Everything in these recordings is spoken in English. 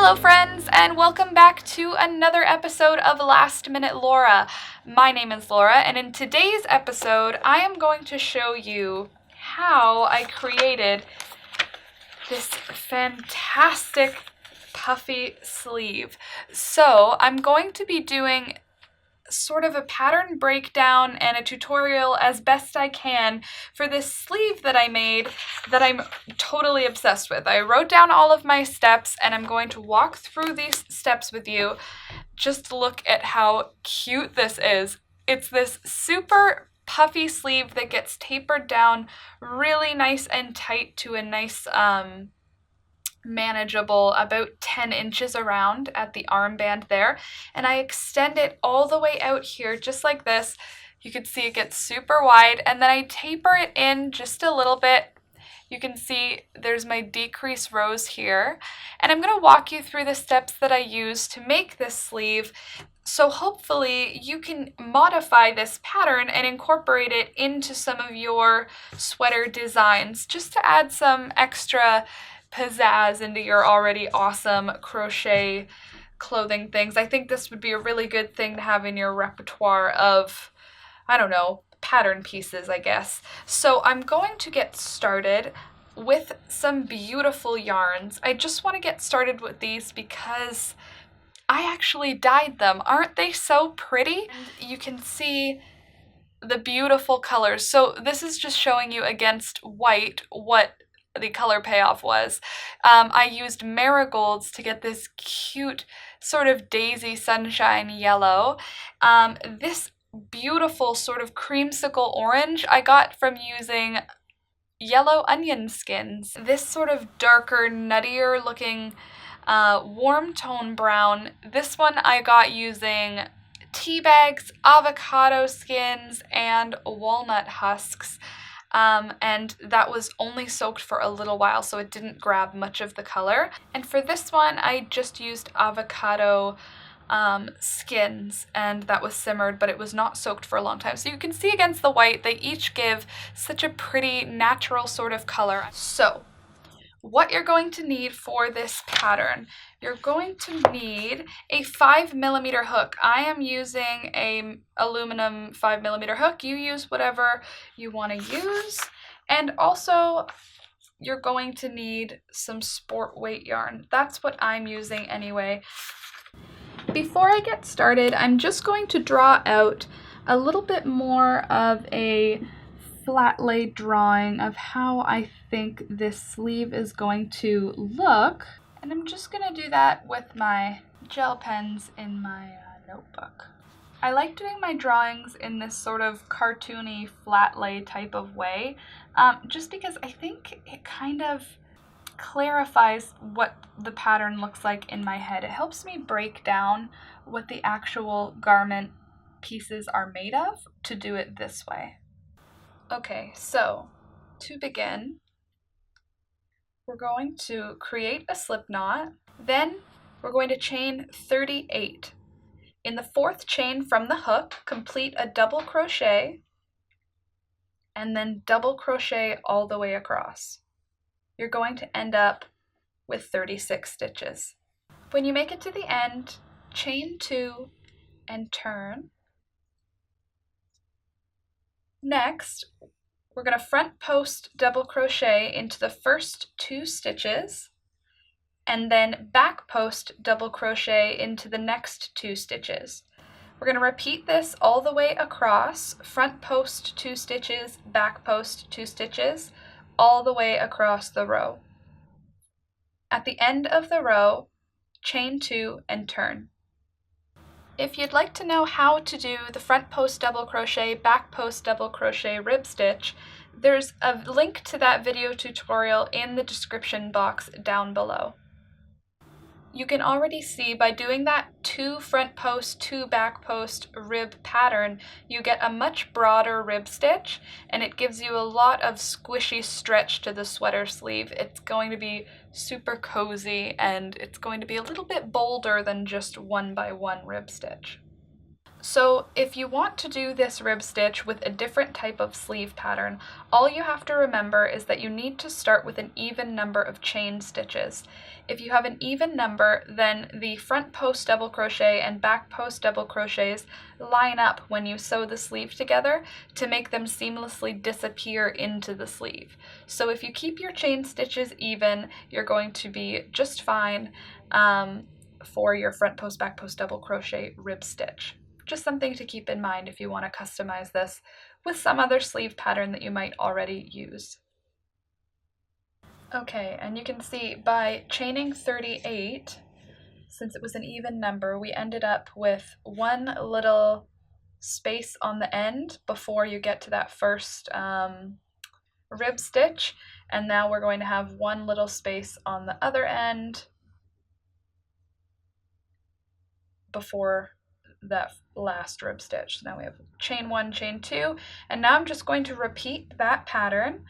Hello friends, and welcome back to another episode of Last Minute Laura. My name is Laura, and in today's episode, I am going to show you how I created this fantastic puffy sleeve. So I'm going to be doing sort of a pattern breakdown and a tutorial as best I can for this sleeve that I made that I'm totally obsessed with. I wrote down all of my steps and I'm going to walk through these steps with you. Just look at how cute this is. It's this super puffy sleeve that gets tapered down really nice and tight to a nice manageable, about 10 inches around at the armband there, and I extend it all the way out here just like this. You can see it gets super wide, and then I taper it in just a little bit. You can see there's my decrease rows here, and I'm going to walk you through the steps that I use to make this sleeve, so hopefully you can modify this pattern and incorporate it into some of your sweater designs just to add some extra pizzazz into your already awesome crochet clothing things. I think this would be a really good thing to have in your repertoire of, I don't know, pattern pieces, I guess. So I'm going to get started with some beautiful yarns. I just want to get started with these because I actually dyed them. Aren't they so pretty? And you can see the beautiful colors. So this is just showing you against white what the color payoff was. I used marigolds to get this cute sort of daisy sunshine yellow. This beautiful sort of creamsicle orange I got from using yellow onion skins. This sort of darker, nuttier looking warm tone brown, this one I got using tea bags, avocado skins, and walnut husks. And that was only soaked for a little while, so it didn't grab much of the color. And for this one, I just used avocado skins, and that was simmered, but it was not soaked for a long time. So you can see against the white, they each give such a pretty natural sort of color. So what you're going to need for this pattern, you're going to need a 5mm hook. I am using a aluminum 5mm hook. You use whatever you want to use. And also you're going to need some sport weight yarn. That's what I'm using anyway. Before I get started, I'm just going to draw out a little bit more of a flat lay drawing of how I think this sleeve is going to look, and I'm just going to do that with my gel pens in my notebook. I like doing my drawings in this sort of cartoony flat lay type of way, just because I think it kind of clarifies what the pattern looks like in my head. It helps me break down what the actual garment pieces are made of to do it this way. Okay, so to begin, we're going to create a slip knot, then we're going to chain 38. In the fourth chain from the hook, complete a double crochet, and then double crochet all the way across. You're going to end up with 36 stitches. When you make it to the end, chain 2 and turn. Next, we're going to front post double crochet into the first 2 stitches, and then back post double crochet into the next 2 stitches. We're going to repeat this all the way across, front post 2 stitches, back post 2 stitches, all the way across the row. At the end of the row, chain 2 and turn. If you'd like to know how to do the front post double crochet, back post double crochet rib stitch, there's a link to that video tutorial in the description box down below. You can already see by doing that 2 front post, 2 back post rib pattern, you get a much broader rib stitch, and it gives you a lot of squishy stretch to the sweater sleeve. It's going to be super cozy, and it's going to be a little bit bolder than just 1 by 1 rib stitch. So if you want to do this rib stitch with a different type of sleeve pattern, all you have to remember is that you need to start with an even number of chain stitches. If you have an even number, then the front post double crochet and back post double crochets line up when you sew the sleeve together to make them seamlessly disappear into the sleeve. So if you keep your chain stitches even, you're going to be just fine for your front post back post double crochet rib stitch. Just something to keep in mind if you want to customize this with some other sleeve pattern that you might already use. Okay, and you can see by chaining 38, since it was an even number, we ended up with one little space on the end before you get to that first rib stitch, and now we're going to have one little space on the other end before that last rib stitch. So now we have chain 1, chain 2, and now I'm just going to repeat that pattern.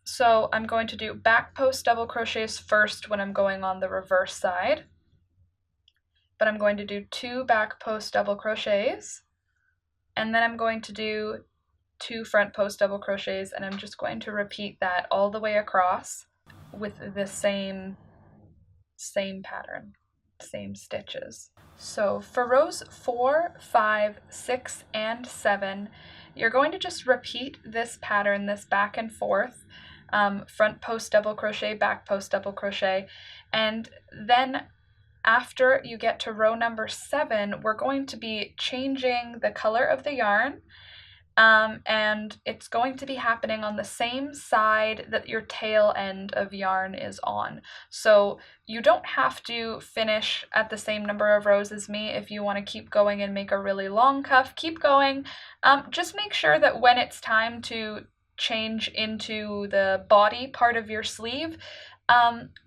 So I'm going to do back post double crochets first when I'm going on the reverse side, but I'm going to do 2 back post double crochets, and then I'm going to do 2 front post double crochets, and I'm just going to repeat that all the way across with the same pattern, same stitches. So for rows 4, 5, 6, and 7, you're going to just repeat this pattern, this back and forth, front post double crochet, back post double crochet, and then after you get to row number 7, we're going to be changing the color of the yarn, and it's going to be happening on the same side that your tail end of yarn is on. So you don't have to finish at the same number of rows as me. If you want to keep going and make a really long cuff, keep going. Just make sure that when it's time to change into the body part of your sleeve,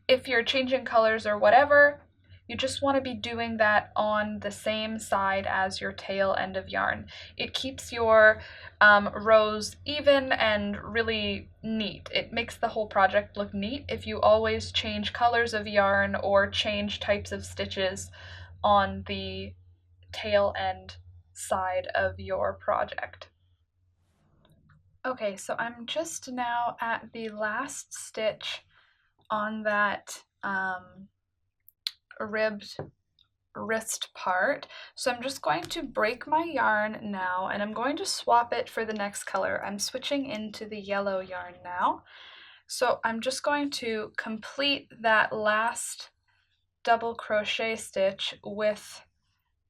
if you're changing colors or whatever, you just want to be doing that on the same side as your tail end of yarn. It keeps your rows even and really neat. It makes the whole project look neat if you always change colors of yarn or change types of stitches on the tail end side of your project. Okay, so I'm just now at the last stitch on that ribbed wrist part. So I'm just going to break my yarn now, and I'm going to swap it for the next color. I'm switching into the yellow yarn now. So I'm just going to complete that last double crochet stitch with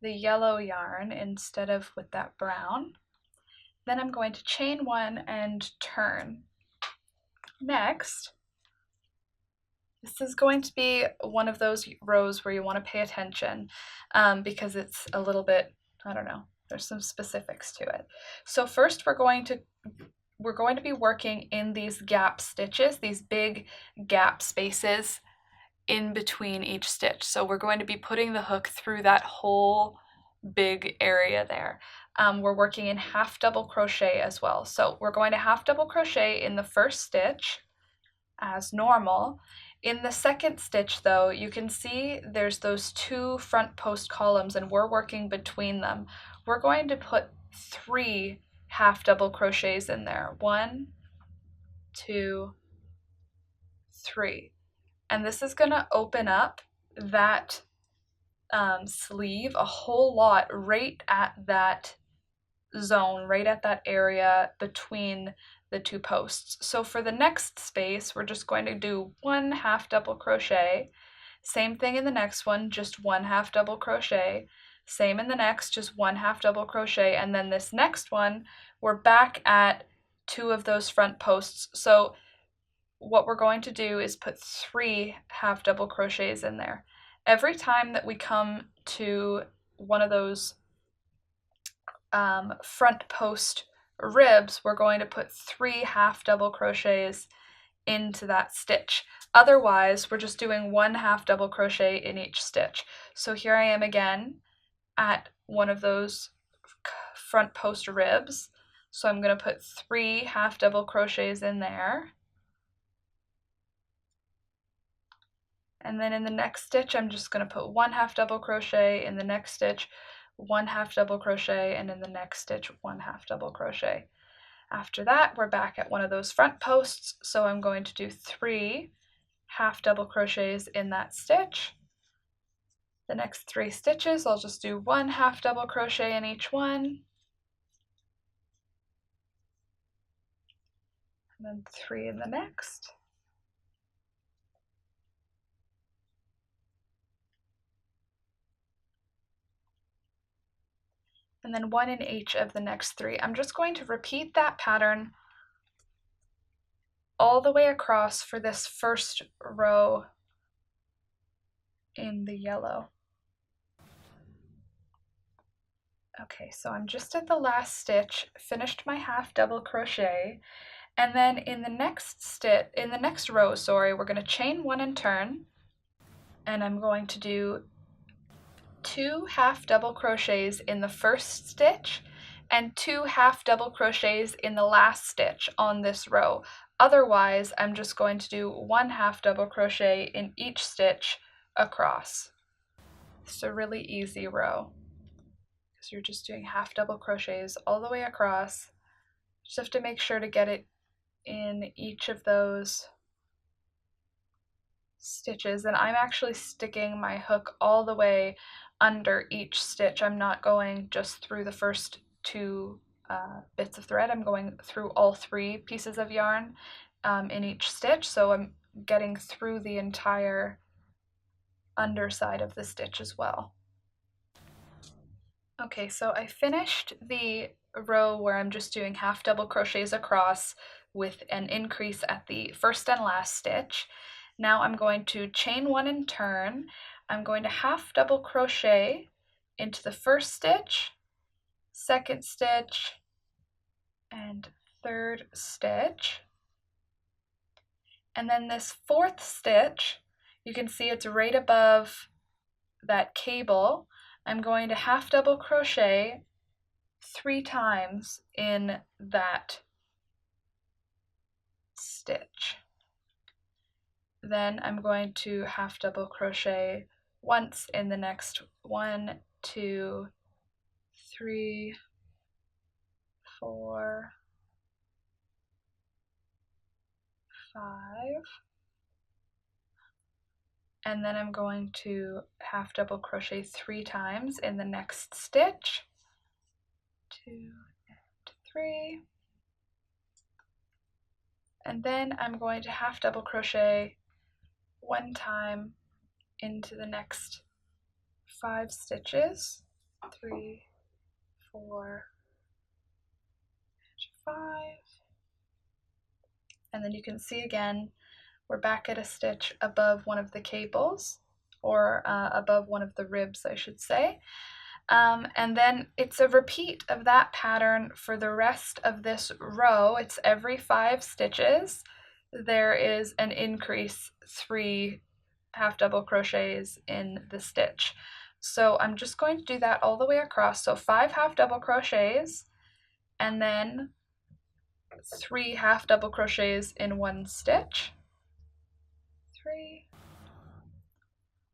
the yellow yarn instead of with that brown. Then I'm going to chain 1 and turn. Next, this is going to be one of those rows where you want to pay attention because it's a little bit, I don't know, there's some specifics to it. So first we're going to be working in these gap stitches, these big gap spaces in between each stitch. So we're going to be putting the hook through that whole big area there. We're working in half double crochet as well. So we're going to half double crochet in the first stitch as normal. In the second stitch though, you can see there's those 2 front post columns and we're working between them. We're going to put 3 half double crochets in there. 1, 2, 3. And this is going to open up that sleeve a whole lot right at that zone, right at that area between the 2 posts. So for the next space, we're just going to do 1 half double crochet. Same thing in the next one, just 1 half double crochet. Same in the next, just 1 half double crochet. And then this next one, we're back at 2 of those front posts. So what we're going to do is put 3 half double crochets in there. Every time that we come to one of those front post ribs, we're going to put 3 half double crochets into that stitch. Otherwise, we're just doing 1 half double crochet in each stitch. So here I am again at one of those front post ribs. So I'm going to put 3 half double crochets in there. And then in the next stitch, I'm just going to put 1 half double crochet, in the next stitch, 1 half double crochet, and in the next stitch 1 half double crochet. After that, we're back at one of those front posts, so I'm going to do 3 half double crochets in that stitch. The next 3 stitches, I'll just do 1 half double crochet in each one, and then 3 in the next. And then 1 in each of the next 3. I'm just going to repeat that pattern all the way across for this first row in the yellow. Okay, so I'm just at the last stitch, finished my half double crochet, and then in the next row, we're going to chain 1 and turn, and I'm going to do 2 half double crochets in the first stitch and 2 half double crochets in the last stitch on this row. Otherwise, I'm just going to do 1 half double crochet in each stitch across. It's a really easy row because you're just doing half double crochets all the way across. Just have to make sure to get it in each of those stitches, and I'm actually sticking my hook all the way under each stitch. I'm not going just through the first 2 bits of thread. I'm going through all 3 pieces of yarn in each stitch, so I'm getting through the entire underside of the stitch as well. Okay, so I finished the row where I'm just doing half double crochets across with an increase at the first and last stitch. Now I'm going to chain 1 and turn. I'm going to half double crochet into the first stitch, second stitch, and third stitch. And then this fourth stitch, you can see it's right above that cable. I'm going to half double crochet 3 times in that stitch. Then I'm going to half double crochet once in the next 1, 2, 3, 4, 5, and then I'm going to half double crochet 3 times in the next stitch. 2 and 3, and then I'm going to half double crochet 1 time into the next 5 stitches. 3, 4, 5, and then you can see again we're back at a stitch above one of the cables, or above one of the ribs, I should say. And then it's a repeat of that pattern for the rest of this row. It's every 5 stitches there is an increase 3 half double crochets in the stitch. So I'm just going to do that all the way across. So 5 half double crochets, and then 3 half double crochets in 1 stitch. 3.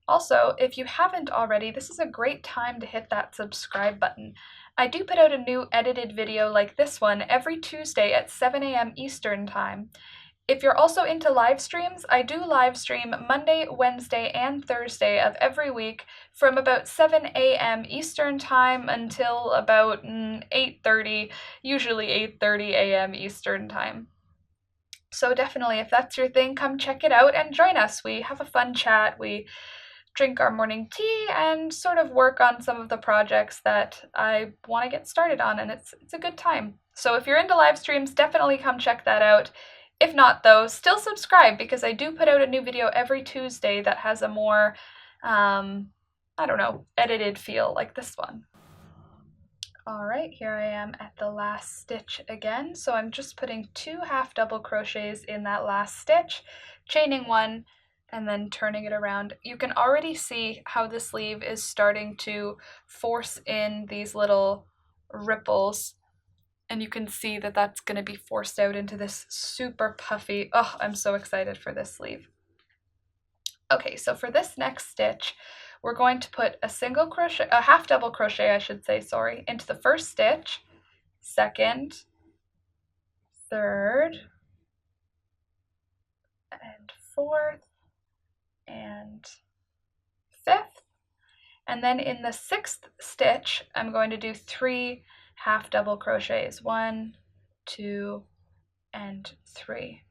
Also, if you haven't already, this is a great time to hit that subscribe button. I do put out a new edited video like this one every Tuesday at 7 a.m. Eastern Time. If you're also into live streams, I do live stream Monday, Wednesday, and Thursday of every week from about 7 a.m. Eastern Time until about 8:30, usually 8:30 a.m. Eastern Time. So definitely, if that's your thing, come check it out and join us. We have a fun chat, we drink our morning tea, and sort of work on some of the projects that I want to get started on, and it's a good time. So if you're into live streams, definitely come check that out. If not, though, still subscribe, because I do put out a new video every Tuesday that has a more, I don't know, edited feel like this one. Alright, here I am at the last stitch again, so I'm just putting 2 half double crochets in that last stitch, chaining 1, and then turning it around. You can already see how the sleeve is starting to force in these little ripples, and you can see that that's going to be forced out into this super puffy, oh, I'm so excited for this sleeve. Okay, so for this next stitch, we're going to put a half double crochet, I should say, sorry, into the first stitch, second, third, and fourth, and fifth. And then in the sixth stitch, I'm going to do 3 half double crochets. 1, 2, and 3.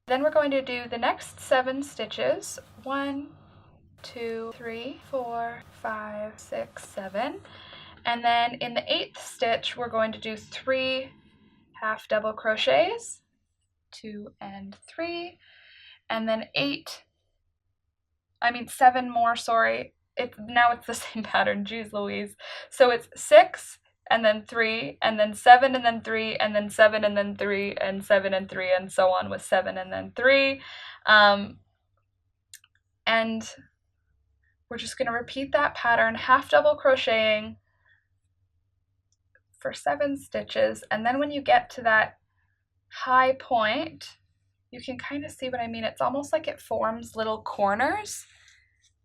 Then we're going to do the next 7 stitches. 1, 2, 3, 4, 5, 6, 7. And then in the 8th stitch, we're going to do 3 half double crochets. 2 and 3. And then 7 more, sorry. Now it's the same pattern, geez Louise. So it's 6, and then 3, and then 7, and then 3, and then 7, and then 3, and 7 and 3, and so on with 7 and then 3. And we're just going to repeat that pattern, half double crocheting for 7 stitches. And then when you get to that high point, you can kind of see what I mean. It's almost like it forms little corners.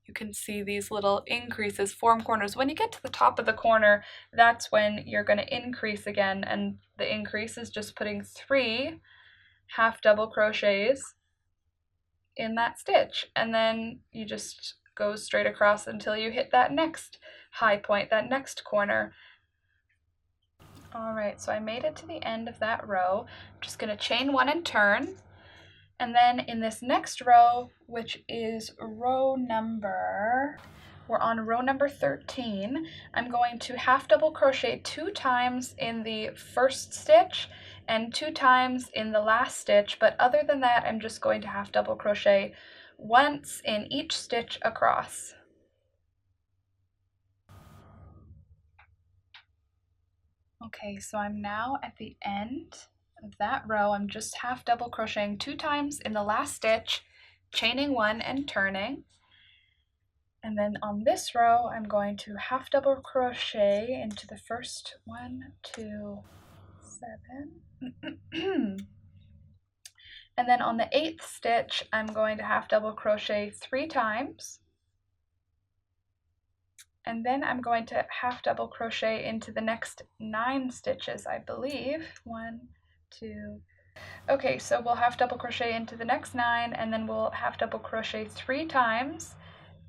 You can see these little increases form corners. When you get to the top of the corner, that's when you're going to increase again, and the increase is just putting 3 half double crochets in that stitch, and then you just go straight across until you hit that next high point, that next corner. Alright, so I made it to the end of that row. I'm just going to chain 1 and turn. And then in this next row, which is we're on row number 13, I'm going to half double crochet 2 times in the first stitch and 2 times in the last stitch, but other than that, I'm just going to half double crochet once in each stitch across. Okay, so I'm now at the end of that row. I'm just half double crocheting 2 times in the last stitch, chaining 1 and turning. And then on this row, I'm going to half double crochet into the first 1, 2, 7. And then on the 8th stitch, I'm going to half double crochet 3 times. And then I'm going to half double crochet into the next 9 stitches, I believe. 1, 2. Okay, so we'll half double crochet into the next 9, and then we'll half double crochet 3 times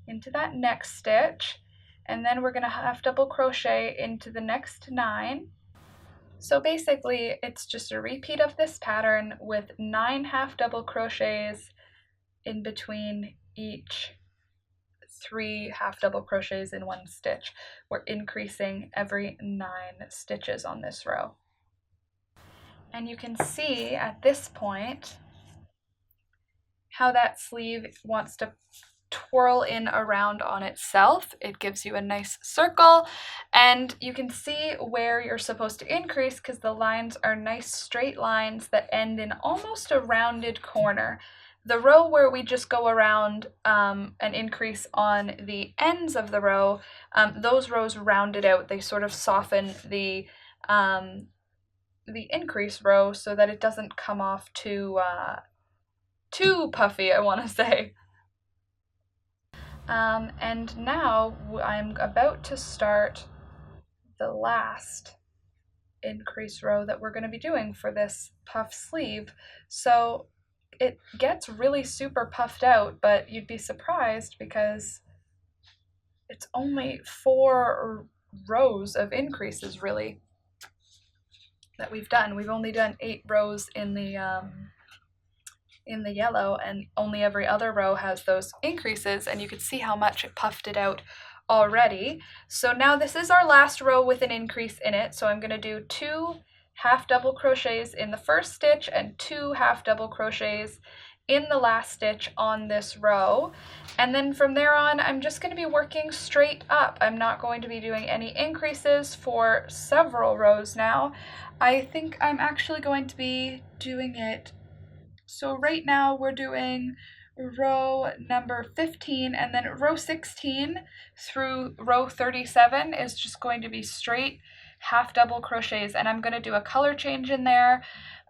into that next stitch, and then we're going to half double crochet into the next 9. So basically it's just a repeat of this pattern with 9 half double crochets in between each 3 half double crochets in 1 stitch. We're increasing every 9 stitches on this row. And you can see at this point how that sleeve wants to twirl in around on itself. It gives you a nice circle, and you can see where you're supposed to increase because the lines are nice straight lines that end in almost a rounded corner. The row where we just go around an increase on the ends of the row, those rows rounded out. They sort of soften the increase row so that it doesn't come off too puffy, I want to say. And now I'm about to start the last increase row that we're going to be doing for this puff sleeve. So it gets really super puffed out, but you'd be surprised because it's only 4 rows of increases really that we've done. We've only done 8 rows in the yellow, and only every other row has those increases, and you can see how much it puffed it out already. So now this is our last row with an increase in it, so I'm going to do 2 half double crochets in the first stitch and 2 half double crochets in the last stitch on this row, and then from there on I'm just going to be working straight up. I'm not going to be doing any increases for several rows now. I think I'm actually going to be doing it. So right now we're doing row number 15, and then row 16 through row 37 is just going to be straight half double crochets, and I'm going to do a color change in there,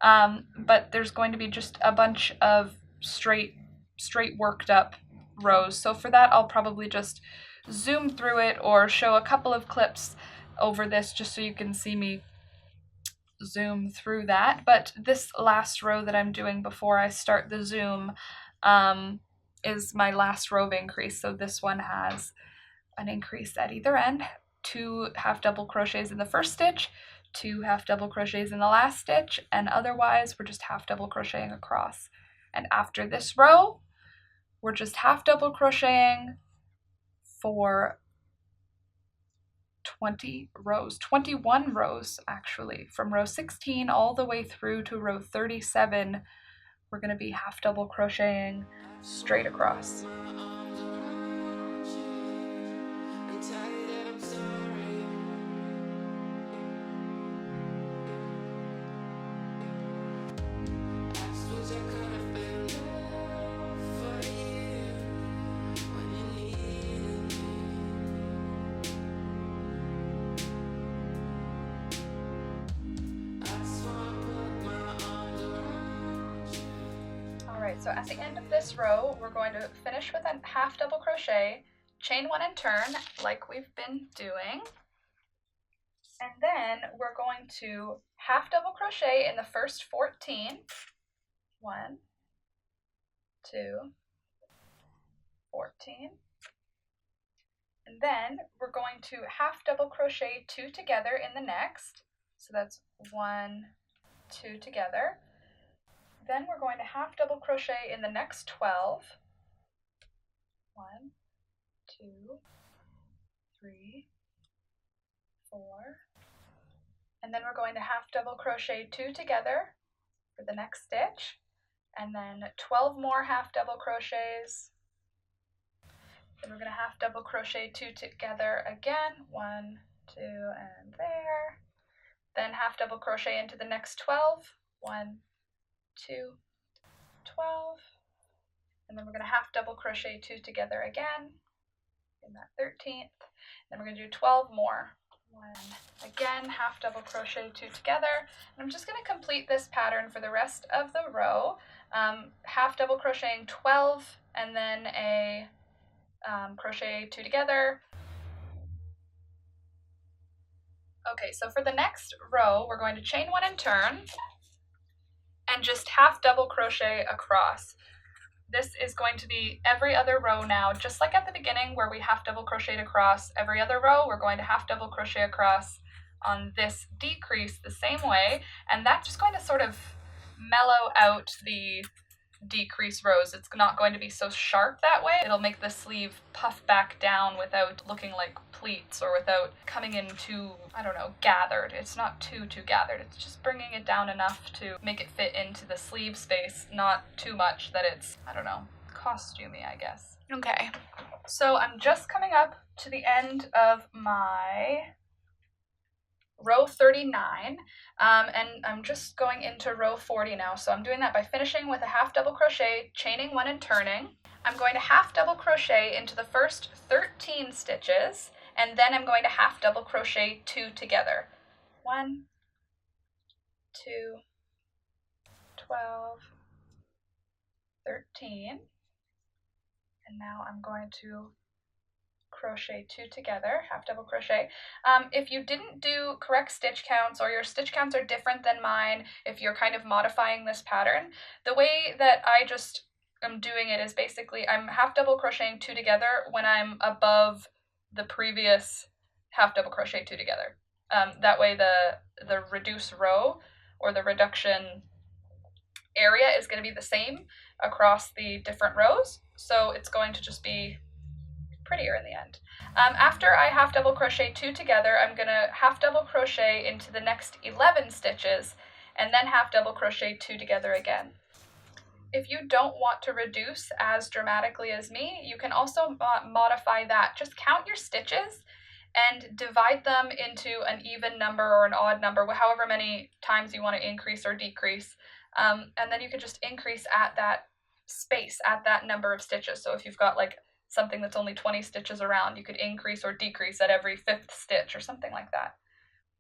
but there's going to be just a bunch of straight worked up rows. So for that, I'll probably just zoom through it or show a couple of clips over this just so you can see me zoom through that. But this last row that I'm doing before I start the zoom is my last row of increase. So this one has an increase at either end, 2 half double crochets in the first stitch, 2 half double crochets in the last stitch, and otherwise we're just half double crocheting across. And after this row, we're just half double crocheting for 20 rows, 21 rows actually. From row 16 all the way through to row 37, we're going to be half double crocheting straight across. So at the end of this row, we're going to finish with a half double crochet, chain 1 and turn like we've been doing. And then we're going to half double crochet in the first 14. 1, 2, 14. And then we're going to half double crochet 2 together in the next. So that's 1, 2 together. Then we're going to half double crochet in the next 12. 1, 2, 3, 4. And then we're going to half double crochet 2 together for the next stitch. And then 12 more half double crochets. Then we're going to half double crochet 2 together again. 1, 2, and there. Then half double crochet into the next 12. 1, 2, 12, and then we're going to half double crochet 2 together again in that 13th. Then we're going to do 12 more. 1, again, half double crochet 2 together. And I'm just going to complete this pattern for the rest of the row, half double crocheting 12 and then a crochet 2 together. Okay, so for the next row, we're going to chain 1 and turn, and just half double crochet across. This is going to be every other row now, just like at the beginning where we half double crocheted across. Every other row, we're going to half double crochet across on this decrease the same way, and that's just going to sort of mellow out the decrease rows. It's not going to be so sharp that way. It'll make the sleeve puff back down without looking like pleats or without coming in too, I don't know, gathered. It's not too gathered. It's just bringing it down enough to make it fit into the sleeve space, not too much that it's, I don't know, costumey, I guess. Okay, so I'm just coming up to the end of my row 39, and I'm just going into row 40 now. So I'm doing that by finishing with a half double crochet, chaining 1 and turning. I'm going to half double crochet into the first 13 stitches, and then I'm going to half double crochet 2 together. 1, 2, 12, 13, and now I'm going to crochet 2 together, half double crochet. If you didn't do correct stitch counts, or your stitch counts are different than mine, if you're kind of modifying this pattern, the way that I just am doing it is basically I'm half double crocheting 2 together when I'm above the previous half double crochet 2 together. That way the reduce row or the reduction area is going to be the same across the different rows, so it's going to just be prettier in the end. After I half double crochet 2 together, I'm going to half double crochet into the next 11 stitches and then half double crochet 2 together again. If you don't want to reduce as dramatically as me, you can also modify that. Just count your stitches and divide them into an even number or an odd number, however many times you want to increase or decrease, and then you can just increase at that space, at that number of stitches. So if you've got like something that's only 20 stitches around, you could increase or decrease at every 5th stitch or something like that.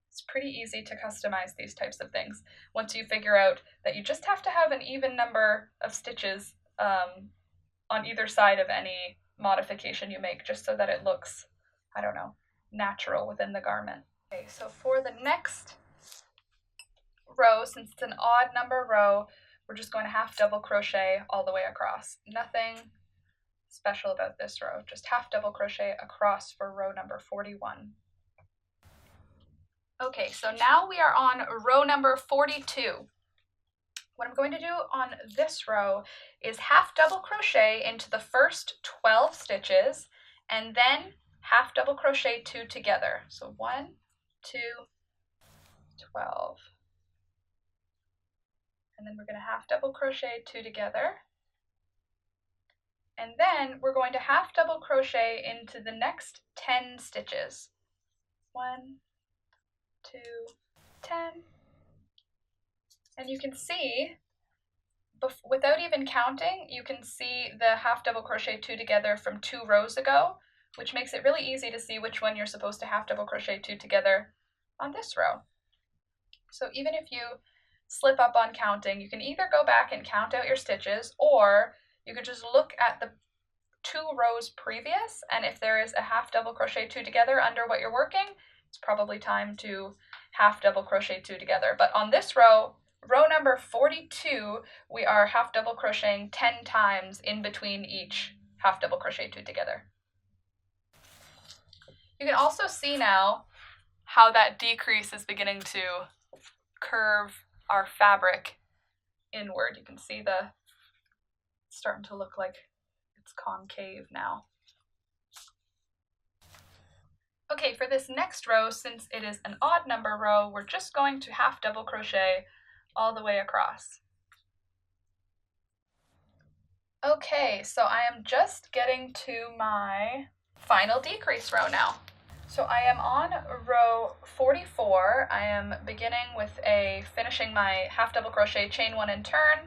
It's pretty easy to customize these types of things once you figure out that you just have to have an even number of stitches on either side of any modification you make, just so that it looks, I don't know, natural within the garment. Okay, so for the next row, since it's an odd number row, we're just going to half double crochet all the way across. Nothing special about this row, just half double crochet across for row number 41. Okay, so now we are on row number 42. What I'm going to do on this row is half double crochet into the first 12 stitches and then half double crochet 2 together. So 1, 2, 12. And then we're going to half double crochet 2 together. And then we're going to half double crochet into the next 10 stitches. 1, 2, 10. And you can see, without even counting, you can see the half double crochet 2 together from 2 rows ago, which makes it really easy to see which one you're supposed to half double crochet 2 together on this row. So even if you slip up on counting, you can either go back and count out your stitches, or you could just look at the 2 rows previous, and if there is a half double crochet 2 together under what you're working, it's probably time to half double crochet 2 together. But on this row, row number 42, we are half double crocheting 10 times in between each half double crochet 2 together. You can also see now how that decrease is beginning to curve our fabric inward. You can see the starting to look like it's concave now. Okay, for this next row, since it is an odd number row, we're just going to half double crochet all the way across. Okay, so I am just getting to my final decrease row now. So I am on row 44. I am beginning with finishing my half double crochet, chain 1 and turn.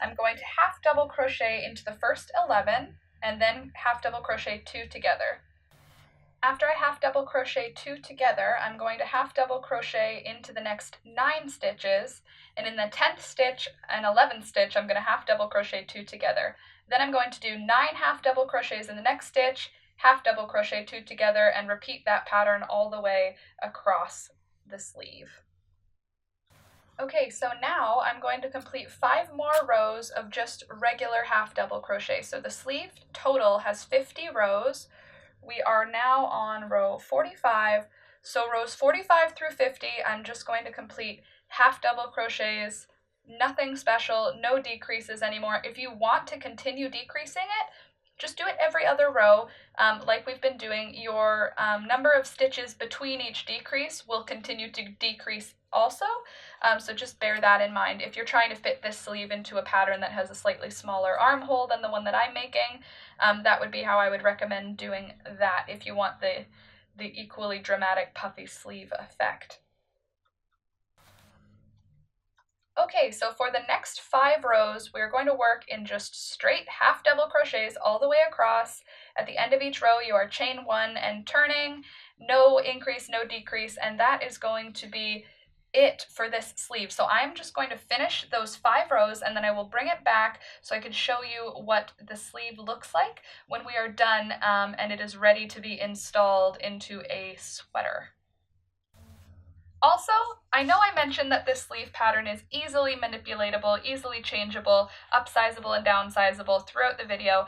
I'm going to half double crochet into the first 11 and then half double crochet 2 together. After I half double crochet 2 together, I'm going to half double crochet into the next 9 stitches, and in the 10th stitch and 11th stitch, I'm going to half double crochet 2 together. Then I'm going to do 9 half double crochets in the next stitch, half double crochet 2 together, and repeat that pattern all the way across the sleeve. Okay, so now I'm going to complete 5 more rows of just regular half double crochet. So the sleeve total has 50 rows. We are now on row 45, so rows 45 through 50, I'm just going to complete half double crochets, nothing special, no decreases anymore. If you want to continue decreasing it, just do it every other row, like we've been doing. Your number of stitches between each decrease will continue to decrease also, so just bear that in mind. If you're trying to fit this sleeve into a pattern that has a slightly smaller armhole than the one that I'm making, that would be how I would recommend doing that if you want the equally dramatic puffy sleeve effect. Okay, so for the next 5 rows, we're going to work in just straight half double crochets all the way across. At the end of each row, you are chain 1 and turning, no increase, no decrease, and that is going to be it for this sleeve. So I'm just going to finish those 5 rows, and then I will bring it back so I can show you what the sleeve looks like when we are done and it is ready to be installed into a sweater. Also, I know I mentioned that this sleeve pattern is easily manipulatable, easily changeable, upsizable and downsizable throughout the video,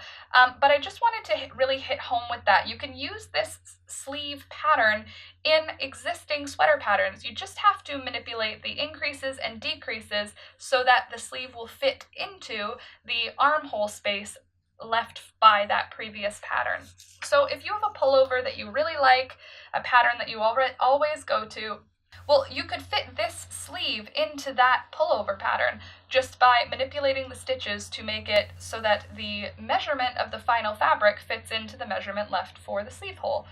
but I just wanted to really hit home with that. You can use this sleeve pattern in existing sweater patterns. You just have to manipulate the increases and decreases so that the sleeve will fit into the armhole space left by that previous pattern. So if you have a pullover that you really like, a pattern that you always go to, well, you could fit this sleeve into that pullover pattern just by manipulating the stitches to make it so that the measurement of the final fabric fits into the measurement left for the sleeve hole.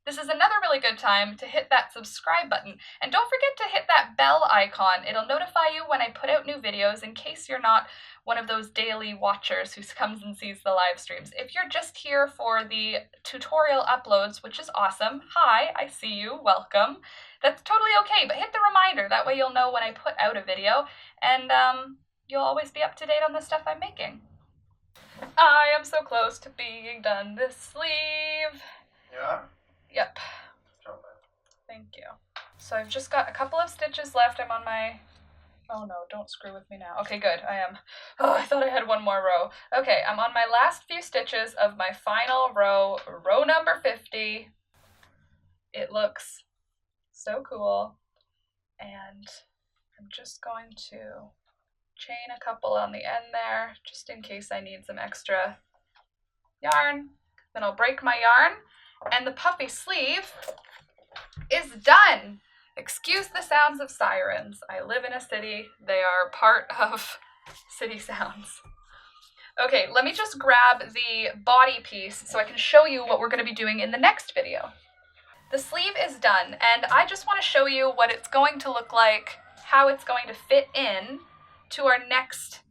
This is another really good time to hit that subscribe button, and don't forget to hit that bell icon. It'll notify you when I put out new videos in case you're not one of those daily watchers who comes and sees the live streams. If you're just here for the tutorial uploads, which is awesome, hi, I see you, welcome. That's totally okay, but hit the reminder. That way you'll know when I put out a video, and you'll always be up to date on the stuff I'm making. I am so close to being done this sleeve. Yeah? Yep. Thank you. So I've just got a couple of stitches left. I'm on my... Oh no, don't screw with me now. Okay, good, I am. Oh, I thought I had one more row. Okay, I'm on my last few stitches of my final row, row number 50. It looks so cool. And I'm just going to chain a couple on the end there, just in case I need some extra yarn. Then I'll break my yarn, and the puffy sleeve is done. Excuse the sounds of sirens. I live in a city. They are part of city sounds. Okay, let me just grab the body piece so I can show you what we're going to be doing in the next video. The sleeve is done, and I just want to show you what it's going to look like, how it's going to fit in to our next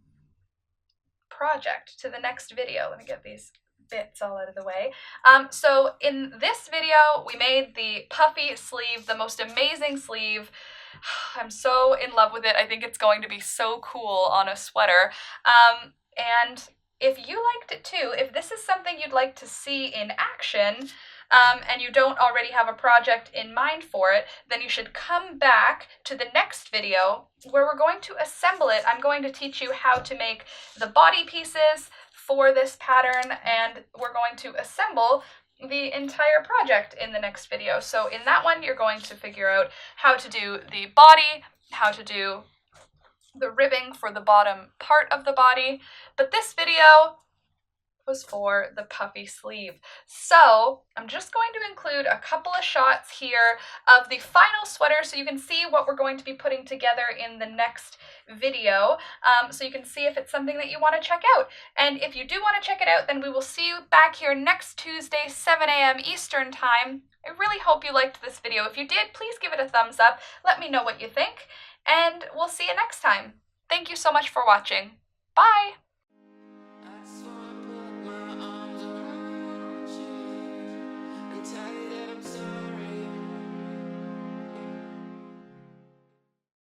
project, to the next video. Let me get these bits all out of the way. So in this video, we made the puffy sleeve, the most amazing sleeve. I'm so in love with it. I think it's going to be so cool on a sweater. And if you liked it too, if this is something you'd like to see in action, and you don't already have a project in mind for it, then you should come back to the next video where we're going to assemble it. I'm going to teach you how to make the body pieces for this pattern, and we're going to assemble the entire project in the next video. So in that one, you're going to figure out how to do the body, how to do the ribbing for the bottom part of the body. But this video was for the puffy sleeve. So I'm just going to include a couple of shots here of the final sweater so you can see what we're going to be putting together in the next video, so you can see if it's something that you want to check out. And if you do want to check it out, then we will see you back here next Tuesday, 7 a.m. Eastern time. I really hope you liked this video. If you did, please give it a thumbs up. Let me know what you think, and we'll see you next time. Thank you so much for watching. Bye!